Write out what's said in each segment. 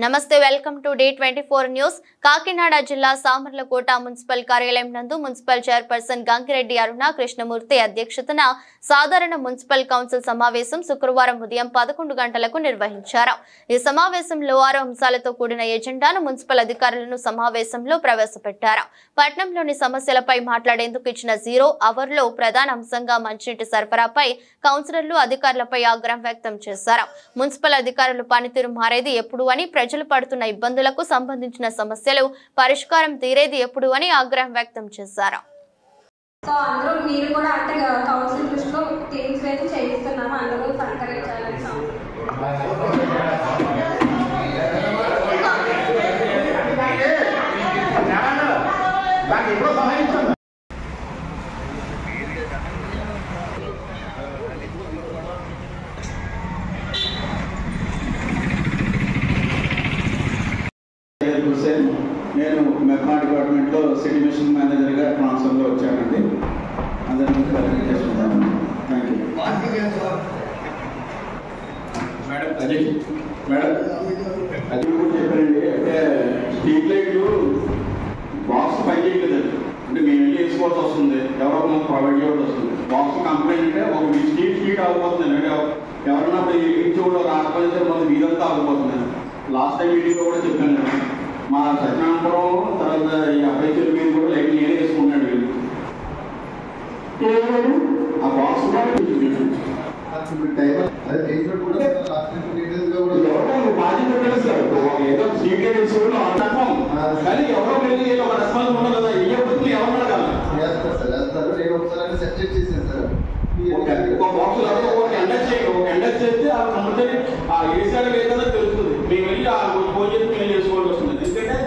నమస్తే welcome to D24 news. Kakinada జిల్లా Samarlakota municipal కార్యాలయం నందు మున్సిపల్ చైర్పర్సన్ గంగిరెడ్డి అరుణ కృష్ణమూర్తి అధ్యక్షతన సాధారణ మున్సిపల్ కౌన్సిల్ సమావేశం శుక్రవారం ఉదయం 11 గంటలకు నిర్వహించారు. ఈ సమావేశంలో 6 అంశాలతో కూడిన ఎజెండాను మున్సిపల్ అధికారులను సమావేశంలో ప్రవేశపెట్టారు. పట్టణంలోని సమస్యలపై మాట్లాడేందుకు ఇచ్చిన 0 అవర్లో ప్రధాన అంశంగా మంచినీటి సరఫరాపై కౌన్సిలర్లు అధికారులపై ఆగ్రహం వ్యక్తం చేశారు. మున్సిపల్ అధికారులు పనితీరు మారేది ఎప్పుడు అని, ప్రజలు పడుతున్న ఇబ్బందులకు సంబంధించిన సమస్యలు పరిష్కారం తీరేది ఎప్పుడు అని ఆగ్రహం వ్యక్తం చేశారు. సో అందరూ మీరు కూడా అంటే కౌన్సిల్ దృష్టిలో టీమ్స్ వేసి చేయిస్తున్నాము, అందరూ సహకరించాలని నేను మెప్మా డిపార్ట్మెంట్లో సిటీ మిషన్ మేనేజర్గా ట్రాన్స్ఫర్లో వచ్చానండి. అందరినీ చేసుకుంటాను. Thank you madam. మేడం అది కూడా చెప్పానండి. అంటే స్ట్రీట్ లైట్లు బాక్స్ పని చేయలేదండి. అంటే మేము వెళ్ళి వేసుకోవాల్సి వస్తుంది, ఎవరో మనం ప్రొవైడ్ చేయాల్సి వస్తుంది. బాక్స్ కంప్లైంట్ అంటే ఒక స్ట్రీట్ ఆగిపోతుంది. అంటే ఎవరన్నా చూడ రాకపోతే మన వీధంతా ఆగిపోతుంది. లాస్ట్ టైం మీటింగ్లో కూడా చెప్పాను. మా సత్యనారాయణపురం తర్వాత ఈ అబ్బాయి చెల్లి మీద కూడా లైట్ నేనే వేసుకున్నాడు. వీళ్ళు ఆ బాక్స్ ఏదో సీట్ కానీ ఎవరో వెళ్ళి ఒక రెస్పాన్స్ ఉండదు కదా. ఇవ్వకపోతే ఎవరు కదా ఒక బాక్స్ ఒక కండక్ట్ చేస్తే ఆ కంపల్సరీ ఆ ఏసాడు లేదన్నా తెలుస్తుంది. మేము వెళ్ళి ఆ ఫోన్ చేసి క్లీన్ చేసుకోవాల్సి వస్తుంది. ఎందుకంటే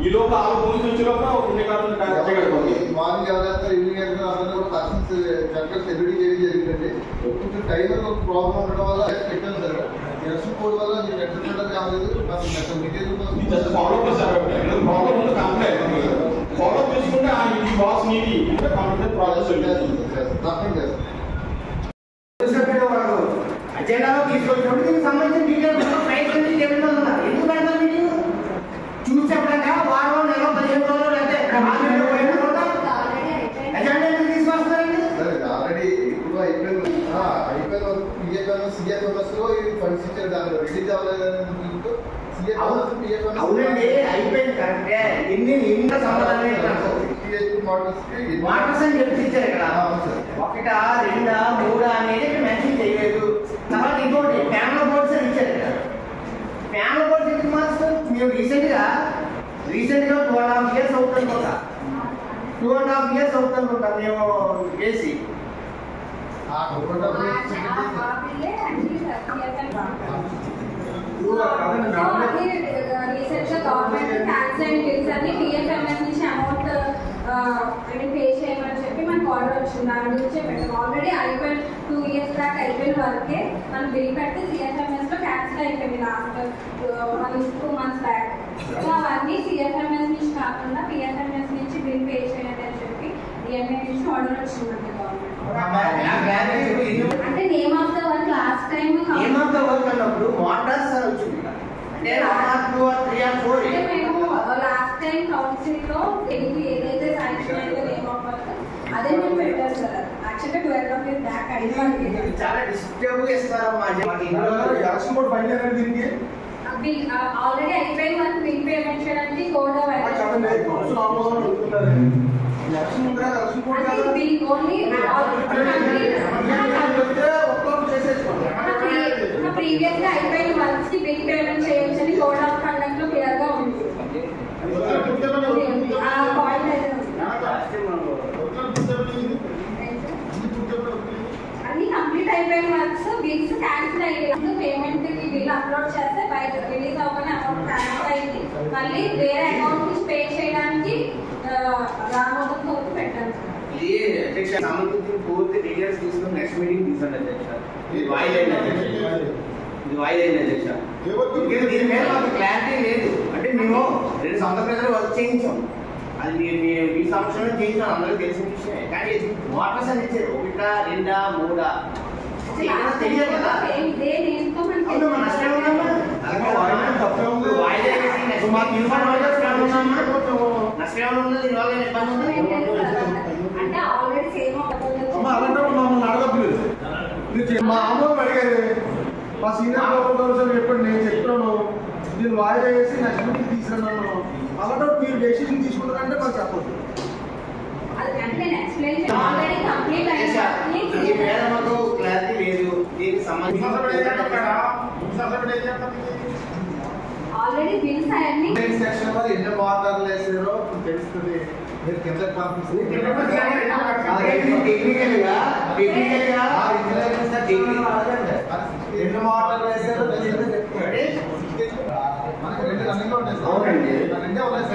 ఈ లోపల ఆ ఫోన్ వచ్చే లోపల ఉండే మార్నింగ్ ఎవరైతే ఈవినింగ్ పర్సన్స్ జనరల్ సెక్యూరిటీ చేయడం జరిగిందండి. కొంచెం టైమర్ ఒక ప్రాబ్లం ఉండడం వల్ల పెట్టాను సార్. ఎలక్షన్ కోడ్ వల్ల మీరు ఎక్కడ కాలేదు. ఫాలో చేసుకుంటే ఈ బాక్స్ మీది కంప్లీట్ ప్రాసెస్ అజెండాలో తీసుకొచ్చినప్పుడు దీనికి సంబంధించిన డీటెయిల్స్ ఎందుకు పెడతారు? మీరు చూసి చెప్పడానికి వారం నెల 15 రోజులు లేకపోతే అజెండా ఎందుకు తీసుకొస్తారండి? ఆల్రెడీ ఇప్పుడు అయిపోయిన సిఎఫ్ఎంఎస్ లో ఫండ్స్ ఇచ్చారు. దాంట్లో రిలీజ్ అవ్వలేదని అవునండి, అయిపోయింది కరెక్టే. ఎన్ని మోటార్స్ అని చెప్పి ఇచ్చారు ఇక్కడ. 1, 2, 3 అనేది మెన్షన్ చేయలేదు. తర్వాత ఇంకోటి ప్యానల్ బోర్డ్స్ అని ఇచ్చారు ఇక్కడ. ప్యానల్ బోర్డ్స్ ఎందుకు మార్చుతారు? మేము రీసెంట్ గా 2.5 years అవుతుందనుకుంటా. 2.5 years అవుతుందనుకుంటా మేము చేసి. రీసెంట్గా గవర్నమెంట్ ట్యాక్స్ అండ్ బిల్స్ అన్ని టీఎఫ్ఎంఎస్ నుంచి అమౌంట్ పే చేయమని చెప్పి మనకు ఆర్డర్ వచ్చింది. దాని గురించి పెట్టాం. ఆల్రెడీ అయిపోయిన 2 years బ్యాక్ అయిపోయిన వరకే మనం బిల్ పెడితే సిఎఫ్ఎంఎస్ లో క్యాన్సిల్ అయిపోయింది లాస్ట్ 2 months బ్యాక్. సో అవన్నీ సిఎఫ్ఎంఎస్ నుంచి కాకుండా పిఎఫ్ఎంఎస్ నుంచి బిల్ పే చేయండి అని చెప్పి డిఎంఏ నుంచి ఆర్డర్ వచ్చిందండి గవర్నమెంట్. అంటే name of the work last time name of the work అన్నప్పుడు మోటార్స్ అని వచ్చింది. అంటే 1 or 2 or 3 or 4 అంటే మేము లాస్ట్ టైం కౌన్సిల్ లో ఏదైతే శాంక్షన్ అయిందో నేమ్ ఆఫ్ వర్క్ అదే మేము పెట్టారు సార్. యాక్చువల్గా 12 years బ్యాక్ అడిగి చాలా డిస్టర్బ్ చేస్తారమ్మా. ఎలక్షన్ కోడ్ ఫైల్ చేయాలంటే దీనికి బిల్ ఆల్రెడీ అయిపోయిన వరకు బిల్ పేమెంట్ చేయడానికి కోడ్ బిల్ ఓన్లీ ప్రీవియస్ గా అయిపోయిన వర్క్స్ కి బిల్ పేమెంట్ చేయొచ్చని కోడ్ ఆఫ్ కండక్ట్ లో క్లియర్ గా ఉంది. ఆ పాయింట్ అయితే అన్ని కంప్లీట్ అయిపోయిన వర్క్స్ బిల్స్ క్యాన్సిల్ అయ్యేది. పేమెంట్ కి బిల్ అప్లోడ్ చేస్తే బయట రిలీజ్ అవ్వగానే అమౌంట్ ట్రాన్స్ఫర్ అయింది. మళ్ళీ వేరే అకౌంట్ నుంచి పే చేయడానికి రామోదంతో పెట్టాను. ఇది అధ్యక్ష సంబంధించిన పూర్తి డీటెయిల్స్ తీసుకుని నెక్స్ట్ మీటింగ్ తీసుకోండి అధ్యక్ష. ఇది వాయిదా అధ్యక్ష. దీని మీద మాకు క్లారిటీ లేదు. అంటే మేము 2 సంవత్సరాల ప్రజలు వర్క్ చేయించాం. అది మీ సంవత్సరం చేయించాం, అందరికీ తెలిసిన విషయమే. కానీ వాటర్స్ అని ఇచ్చారు 1, 2, 3 తెలియదు కదా. నష్టం అంటే ఆల్రెడీ సేమ్ మా అమ్మ అడిగేది మా సీనియర్ చెప్పండి నేను చెప్తాను దీన్ని వాయిదా వేసి నెక్స్ట్ మీటింగ్ తీసుకున్నాను అలాంటి మీరు డెసిషన్ తీసుకుంటారంటే మాకు చెప్పదు ఆల్రెడీ బిల్స్ అన్ని సెక్షన్ లో ఎన్ని వాటాలు వేసారో తెలుస్తుంది మీరు కింద ఎన్ని వాటాలు వేసారో మనకి రెండు రన్నింగ్ ఉంటాయి సార్ రెండే ఉన్నాయి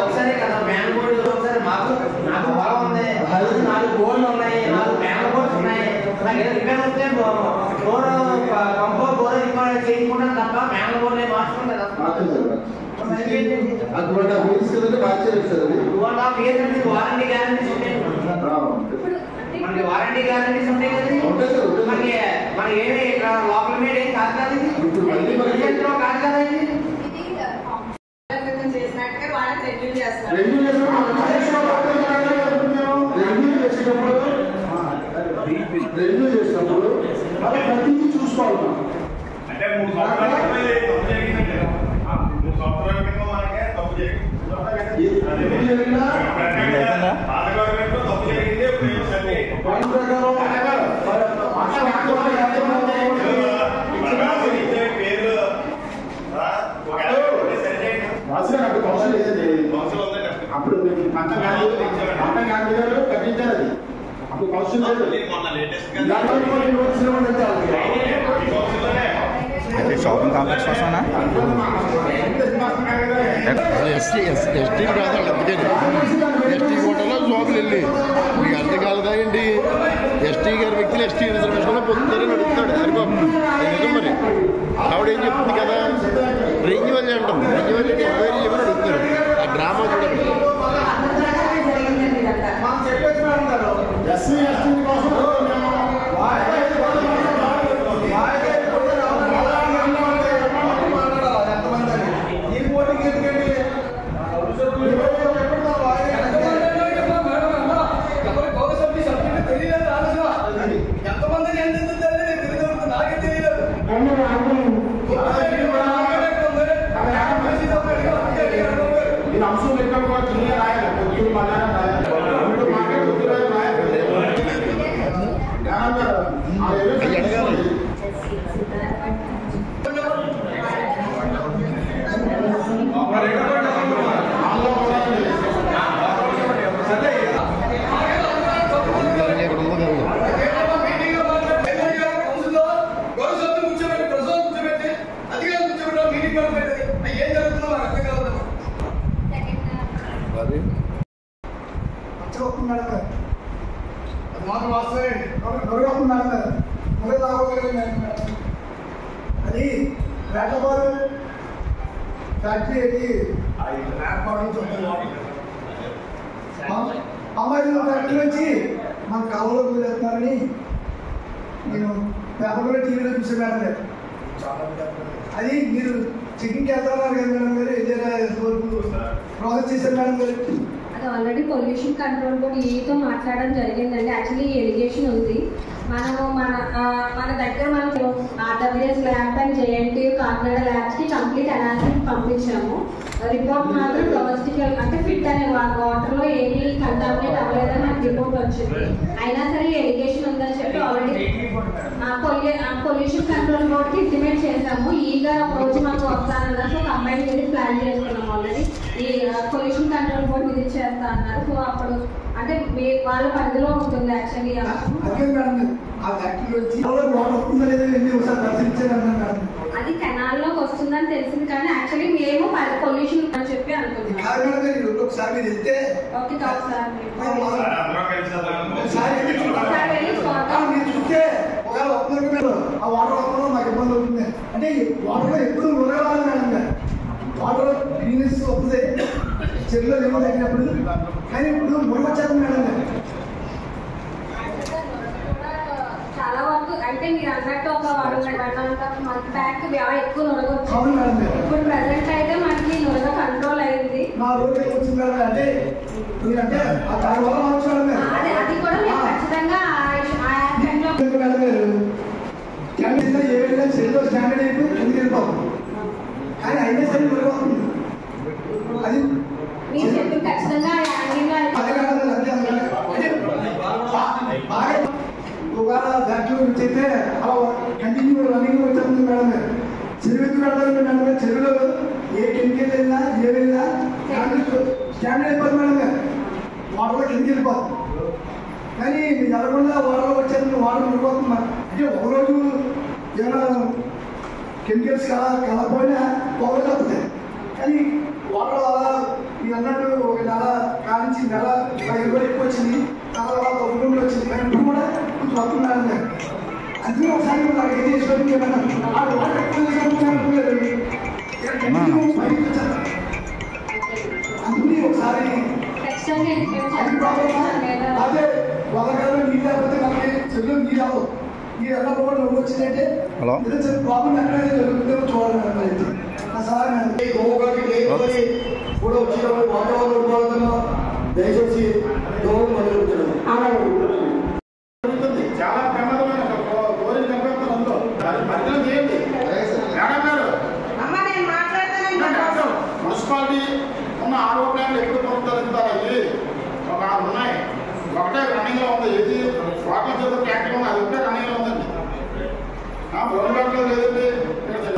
ఒకసారి కదా బ్యాన్ బోర్డు ఒకసారి మాకు నాకు బాగుంది 4 బోర్డులు ఉన్నాయి 4 బ్యాన్ బోర్డ్స్ ఉన్నాయి నాకు ఏదో రిపేర్ వస్తే బోర్డు కంపో బోర్డు రిపేర్ చేసుకుంటాం తప్ప బ్యాన్ బోర్డు మార్చుకుంటాం వారంటీ గ్యారంటీస్ ఉంటాయి మనకి వారంటీ గ్యారంటీస్ ఉంటాయి కదా మనకి ఏమి లోపల మీద ఏం కాదు కదా కాదు కదా చేసినట్టుగా వాళ్ళకి రెడ్యూ చేస్తారు రెన్యూ చేసినప్పుడు ప్రతిదీ చూసుకోవాలి అంటే 3 సంవత్సరాల తప్పు జరిగిందంటే 3 సంవత్సరాల క్రితం మనకే తప్పు జరిగింది తప్పు జరిగింది పేరు అప్పుడు కట్టించారు అది అప్పుడు కౌన్సిల్ అయితే షాపింగ్ కాంప్లెక్స్ కోసమా ఎస్టీ కాదు అందుకని ఎస్టీ కోటలో జాబులు వెళ్ళి మీకు అర్థం కాలేదా ఏంటి ఎస్టీ గారి వ్యక్తులు ఎస్టీ రిజర్వేషన్లో పొందుతారని అడుగుతాడు హరిబాబు నిజం మరి ఆవిడ ఏం చెప్తుంది కదా రెన్యువల్ అంటాం రెన్యువల్ ఎంక్వైరీ చెప్పని అడుగుతారు ఆ డ్రామా కూడా అది వేటపాడు ఫ్యాక్టరీ అది వేటపాడు నుంచి అమ్మాయి ఫ్యాక్టరీ నుంచి మన కాలంలోకి వెళ్తున్నారని నేను పేపర్లో టీవీలో చూసే మేడం అది మీరు చెకింగ్కి వెళ్తున్నారు కదా మేడం గారు ఏదైనా వరకు ప్రాసెస్ చేశారు మేడం గారు అది ఆల్రెడీ పొల్యూషన్ కంట్రోల్ బోర్డు ఈతో మాట్లాడడం జరిగిందండి. యాక్చువల్లీ ఎలిగేషన్ ఉంది. మనము మన దగ్గర మనం RWS lab and JNT Kakinada ల్యాబ్స్కి కంప్లీట్ అనాలిసిస్ పంపించాము. రిపోర్ట్ మాత్రం డొమెస్టిక్ అంటే ఫిట్ అనే వాటర్లో ఏమీ కంటామినేట్ అవ్వలేదని నాకు రిపోర్ట్ వచ్చింది. అయినా సరే ఎలిగేషన్ ఉందని చెప్పి ఆల్రెడీ పొల్యూషన్ కంట్రోల్ బోర్డుకి ఇంటిమేట్ చేసాము. ఈగా రోజు మాకు వస్తానన్నారు. సో కంబైన్ చేసి ప్లాన్ చేసుకున్నాము. ఆల్రెడీ ఈ పొల్యూషన్ కంట్రోల్ బోర్డు విజిట్ చేస్తా అన్నారు. సో అప్పుడు అంటే వాళ్ళ పరిధిలో ఉంటుంది యాక్చువల్లీ. అది అది కెనాల్లోకి వస్తుందని తెలిసింది కానీ యాక్చువల్లీ మేము పొల్యూషన్ అని చెప్పి అనుకున్నాం. ఒకసారి మీరు వెళ్తే ఓకే కాదు సార్ మీరు చూస్తే ఒకవేళ ఒక్కరికి ఆ వాటర్ వల్ల మాకు ఇబ్బంది అవుతుంది. అంటే వాటర్లో ఎప్పుడు మురగాలి మేడం గారు, వాటర్ గ్రీనెస్ వస్తుంది చెరువులో ఏమో తగ్గినప్పుడు, కానీ ఇప్పుడు మురగొచ్చేది మేడం గారు. చాలా వరకు అంటే మీరు అన్నట్టు ఒక 1.5 మంత్ బ్యాక్ ఎక్కువ నొరగొచ్చు. ఇప్పుడు ప్రెసెంట్ అయితే మనకి నొరగ కంట్రోల్ అయింది. నా రోజు వచ్చింది మేడం. అంటే మీరంటే దాని వల్ల అది కూడా మేము ఖచ్చితంగా మేడం గారు ఏ విధంగా చెరువులో స్టాండర్డ్ అయిపోయి ఎందుకు వెళ్ళిపోతుంది, కానీ అయినా సరే నొరగవుతుంది. అది మీరు చెప్పి ఖచ్చితంగా బాగా ఒకవేళ ఫ్యాక్టరీ చెప్తే అలా కంటిన్యూ రన్నింగ్ వచ్చేస్తుంది మేడం గారు. చెరువు ఎత్తు పెడతారు మేడం గారు. చెరువులో ఏ కెమికల్ వెళ్ళినా ఏ వెళ్ళినా స్టాండర్డ్ అయిపోతుంది మేడం గారు. వాటర్లో కిందకి వెళ్ళిపోతుంది. కానీ మీరు ఎలాగొండా వాటర్లో వచ్చేస్తుంది, వాటర్ ఉండిపోతుంది. అంటే ఒకరోజు ఏమైనా కెమికల్స్ కలపోయినా ఒకరోజు వస్తుంది. కానీ వాటర్ అలా మీరు అన్నట్టు ఒక నెల కానించి నెల 20 ఎక్కువ వచ్చింది, తర్వాత తగ్గుకుండా వచ్చింది. కానీ ఇప్పుడు కూడా కొంచెం వస్తున్నాను. అందుకే ఒకసారి నాకు ఏం చేసుకోవడం ఏమన్నా ఆ వాటర్ ఎక్కువ అందుకని ఒకసారి అది ప్రాబ్లమా అదే వదలకాలంలో నీళ్ళు లేకపోతే మనకి చెరువులో నీళ్ళు అవ్వదు. మీరు ఎలా కూడా నువ్వు వచ్చిందంటే ప్రాబ్లం ఎక్కడైతే జరుగుతుందో చూడాలి. సార్ కూడా వచ్చేటప్పుడు వాతావరణం ఉపయోగంలో దయచేసి చాలా ప్రమాదమైన కోరిక కనిపిస్తుంది. అందులో పరిచయం చేయండి మేడం గారు. మున్సిపాలిటీ ఉన్న ఆరో ప్లాన్లు ఎప్పుడు పునరుద్ధరిస్తారు? అవి ఒక 6 ఉన్నాయి. ఒకటే రన్నింగ్ లో ఉంది. ఏది వాటర్ చేత ట్యాంక్ ఉంది, అది ఒకటే రన్నింగ్ లో ఉందండి. గవర్నమెంట్లో లేదండి,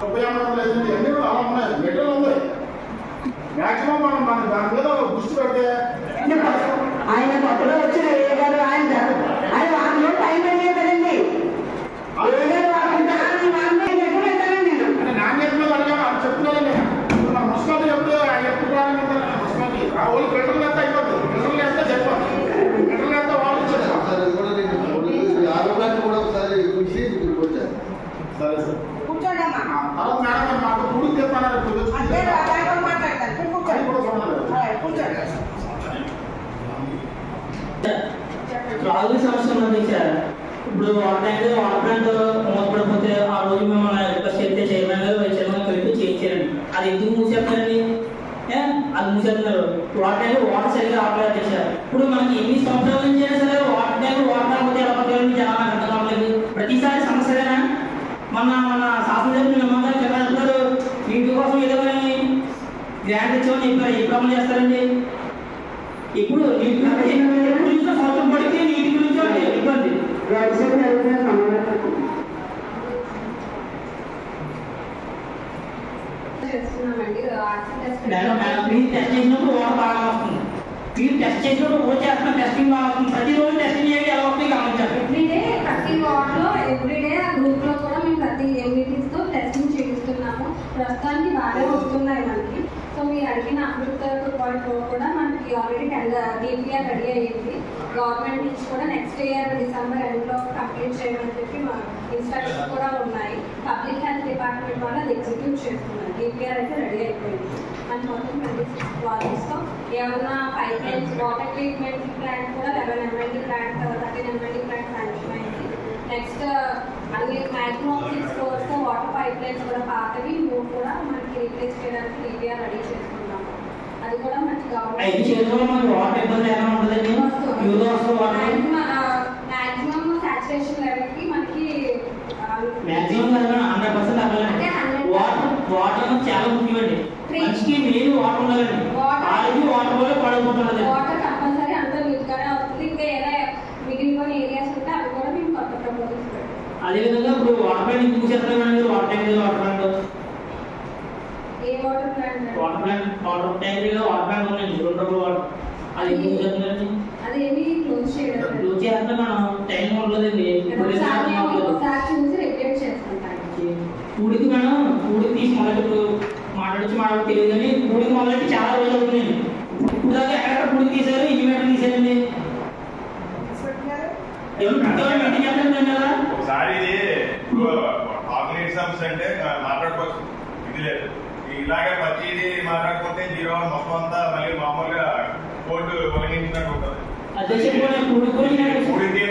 30 లేదండి, అన్ని కూడా అలా ఉన్నాయి. మెటీరియల్ ఉంది. మాక్సిమం మనం దాని మీద దృష్టి పెడితే ఆయన కొత్తలో వచ్చిన గారు ఆయన వాటిలో టైం అయ్యే కదండి. నాణ్యత మీద అడిగా చెప్తున్నానండి. మన మున్సిపాలిటీ ఎప్పుడు ప్రారంభించాలి? మున్సిపాలిటీ ఆ వాళ్ళు ఫిల్టర్లు ఎంత అయిపోతుంది, ఫిల్టర్లు ఎంత చెప్పాలి, ఫిల్టర్లు ఎంత వాళ్ళు చెప్పాలి. ఆరోగ్యాన్ని కూడా ఒకసారి చూసి వచ్చారు. సరే సార్ కూర్చోండమ్మా. తర్వాత మేడం మాకు పూర్తి చెప్పాలి. రాజు సమస్య ఉన్నది సార్. ఇప్పుడు టైంలో వాటర్ ప్లాంట్ మూతపడిపోతే ఆ రోజు మిమ్మల్ని రిక్వెస్ట్ చేస్తే చైర్మన్ గారు వైస్ చైర్మన్ కలిపి చేయించారండి. అది ఎందుకు మూసేస్తారండి? అది మూసేస్తున్నారు. వాటర్ ట్యాంక్ వాటర్ సరిగ్గా రావట్లేదు సార్. ఇప్పుడు మనకి ఎన్ని సంవత్సరాల నుంచి అయినా సరే వాటర్ ట్యాంక్ వాటర్ రాకపోతే ఎలా పట్టాలని చాలా అర్థం కావట్లేదు. ప్రతిసారి సమస్యగా మన శాసనసభ్యులు నిమ్మగారు చెప్పారు నీటి కోసం ఏదో గ్రాంట్ ఇచ్చామని చెప్పారు. ఎప్పుడు అమలు చేస్తారండి? ఇప్పుడు నీటి గురించి సంవత్సరం పడితే నీటి గురించి ఇబ్బంది. మీరు టెస్ట్ చేసినప్పుడు వాటర్ బాగా వస్తుంది. మీరు టెస్ట్ చేసినప్పుడు రోజు చేస్తున్న టెస్టింగ్ బాగా వస్తుంది. ప్రతిరోజు టెస్టింగ్ చేయండి. ఎలా వస్తుంది గమనించాలి. ఎవ్రీడే ప్రతి వార్డులో ఎవ్రీడే ఆ గ్రూప్ లో కూడా మేము ప్రతి ఎంఈటీస్ తో టెస్టింగ్ చేయిస్తున్నాము. ప్రస్తుతానికి బాగా వస్తున్నాయి మనకి. సో మీరు అడిగిన అమృత 2.4 కూడా మనకి ఆల్రెడీ డిపిఆర్ రెడీ అయ్యింది. గవర్నమెంట్ నుంచి కూడా నెక్స్ట్ ఇయర్ డిసెంబర్ ఎండ్లో కంప్లీట్ చేయమని చెప్పి మా ఇన్స్ట్రక్షన్స్ కూడా ఉన్నాయి. పబ్లిక్ హెల్త్ డిపార్ట్మెంట్ వాళ్ళు అది ఎగ్జిక్యూట్ చేస్తున్నారు. డిపిఆర్ అయితే రెడీ అయిపోయింది. మన మొత్తం 26 ప్రాజెక్ట్స్తో ఏమన్నా pipe lines water treatment plant కూడా 11 MLD plant 13 MLD plant sanction అయింది. నెక్స్ట్ అన్ని maximum 6 crores water pipe lines కూడా పాతవి మూడు కూడా మనకి రీప్లేస్ చేయడానికి డిపిఆర్ రెడీ చేస్తున్నాము. అది కూడా మనకి మ్యాక్సిమం సాచురేషన్ లెవెల్ కి మనకి వాటర్ చాలా ముఖ్యమండి. మనిషికి మెయిన్ వాటర్ ఉండాలండి. వాటర్ వల్ల పడకపోతున్నది. వాటర్ కంపల్సరీ అంతా నీట్గానే అవుతుంది. ఇంకా ఏదైనా మిగిలిపోయిన ఏరియాస్ ఉంటే అవి కూడా మేము కొత్త ప్రపోజల్స్ పెడతాం. అదేవిధంగా ఇప్పుడు వాటర్ ప్లాంట్ ఎందుకు చేస్తామండి? వాటర్ ట్యాంక్ వాటర్ ప్లాంట్ ఏ water plant? Water plant water tank water plant ఉందండి. 2 డబ్బులు వాటర్ అది ఎందుకు చేస్తున్నారండి? అదేమి క్లోజ్ చేయడం. క్లోజ్ చేస్తే మనం టైం ఉండదండి. ఒకసారి చూసి రెగ్యులేట్ చేసుకుంటాం. ఉడికి మనం గురించి మనకు తెలియదు కానీ గుడికి మొదలెట్టి చాలా రోజులు అవుతుంది. ఇప్పుడు దాకా ఎక్కడ గుడికి తీశారు, ఇన్వెంటర్ తీశారండి. ఒకసారి ఇది ఆర్గనైజేషన్స్ అంటే మాట్లాడుకోవచ్చు, ఇది లేదు. ఇలాగే ప్రతిదీ మాట్లాడుకుంటే జీరో మొత్తం అంతా మళ్ళీ మామూలుగా కోర్టు ఉల్లంఘించినట్టు ఉంటుంది. అదే చెప్పండి, గుడికి